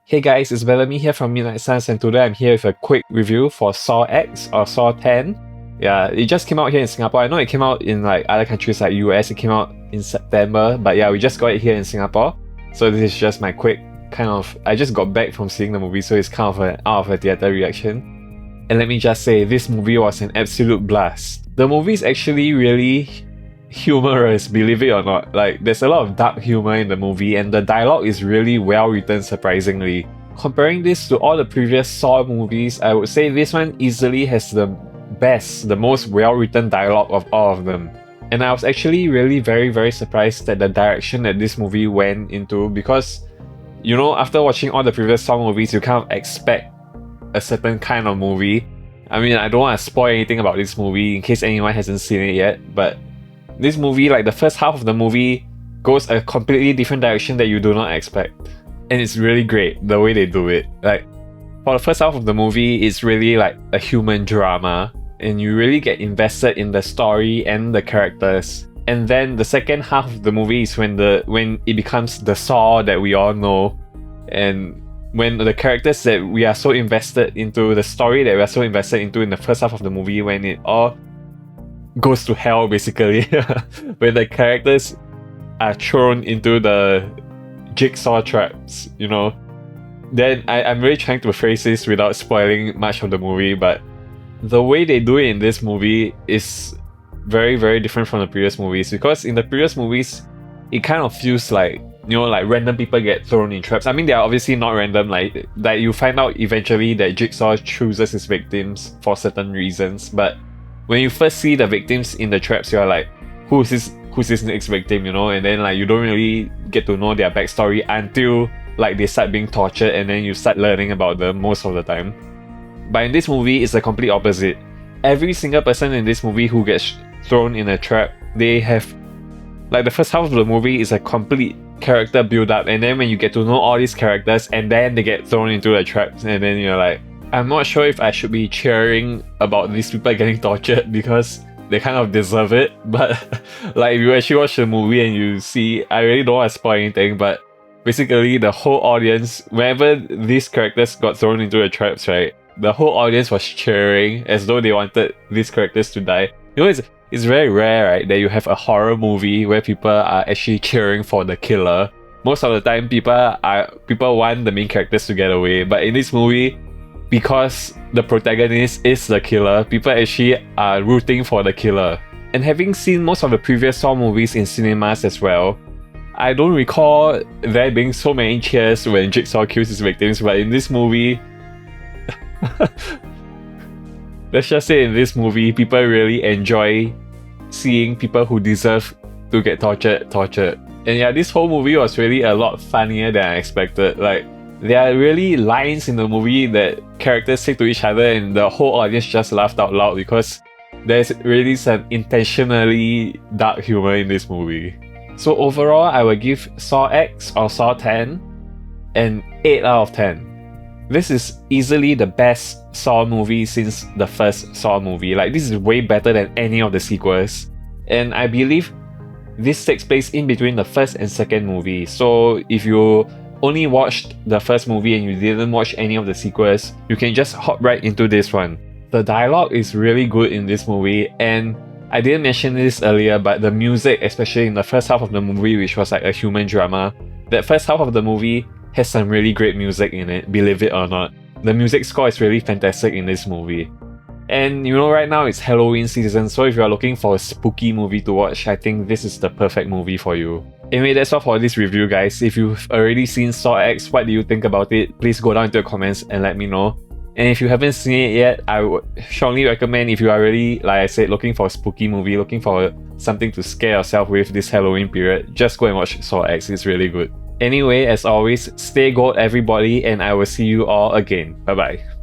Hey guys, it's Bellamy here from Midnight Suns, and today I'm here with a quick review for Saw X or Saw 10. Yeah, it just came out here in Singapore. I know it came out in like other countries like US, it came out in September, but yeah, we just got it here in Singapore. So this is just my quick I just got back from seeing the movie, so it's kind of an out of a theatre reaction. And let me just say, this movie was an absolute blast. The movie is actually really humorous, believe it or not. Like, there's a lot of dark humor in the movie, and the dialogue is really well written, surprisingly. Comparing this to all the previous Saw movies, I would say this one easily has the most well-written dialogue of all of them. And I was actually really very surprised at the direction that this movie went into, because, you know, after watching all the previous Saw movies, you kind of expect a certain kind of movie. I mean, I don't want to spoil anything about this movie in case anyone hasn't seen it yet, but this movie, like the first half of the movie, goes a completely different direction that you do not expect. And it's really great, the way they do it. Like, for the first half of the movie, it's really like a human drama, and you really get invested in the story and the characters. And then the second half of the movie is when it becomes the Saw that we all know, and when the characters that we are so invested into, the story that we are so invested into in the first half of the movie, when it all goes to hell, basically. When the characters are thrown into the jigsaw traps, you know. Then I'm really trying to phrase this without spoiling much of the movie, but the way they do it in this movie is very different from the previous movies, because in the previous movies it kind of feels like, you know, like random people get thrown in traps. I mean, they are obviously not random, like you find out eventually that Jigsaw chooses his victims for certain reasons, but when you first see the victims in the traps, you're like, who's this next victim, you know? And then like you don't really get to know their backstory until like they start being tortured, and then you start learning about them most of the time. But in this movie, it's the complete opposite. Every single person in this movie who gets thrown in a trap, they have, like, the first half of the movie is a complete character build up, and then when you get to know all these characters and then they get thrown into the traps, and then you're like, I'm not sure if I should be cheering about these people getting tortured because they kind of deserve it. But like, if you actually watch the movie and you see, I really don't want to spoil anything, but basically the whole audience, whenever these characters got thrown into the traps, right, the whole audience was cheering as though they wanted these characters to die. You know, it's very rare, right, that you have a horror movie where people are actually cheering for the killer. Most of the time, people want the main characters to get away, but in this movie, because the protagonist is the killer, people actually are rooting for the killer. And having seen most of the previous Saw movies in cinemas as well, I don't recall there being so many cheers when Jigsaw kills his victims, but in this movie, let's just say in this movie, people really enjoy seeing people who deserve to get tortured. And yeah, this whole movie was really a lot funnier than I expected. Like, there are really lines in the movie that characters say to each other, and the whole audience just laughed out loud because there's really some intentionally dark humor in this movie. So overall, I would give Saw X or Saw 10 an 8 out of 10. This is easily the best Saw movie since the first Saw movie. Like, this is way better than any of the sequels. And I believe this takes place in between the first and second movie. So if you only watched the first movie and you didn't watch any of the sequels, you can just hop right into this one. The dialogue is really good in this movie, and I didn't mention this earlier, but the music, especially in the first half of the movie, which was like a human drama, that first half of the movie has some really great music in it, believe it or not. The music score is really fantastic in this movie. And you know, right now it's Halloween season, so if you're looking for a spooky movie to watch, I think this is the perfect movie for you. Anyway, that's all for this review, guys. If you've already seen Saw X, what do you think about it? Please go down into the comments and let me know. And if you haven't seen it yet, I would strongly recommend, if you are really, like I said, looking for a spooky movie, looking for something to scare yourself with this Halloween period, just go and watch Saw X. It's really good. Anyway, as always, stay gold everybody, and I will see you all again. Bye bye.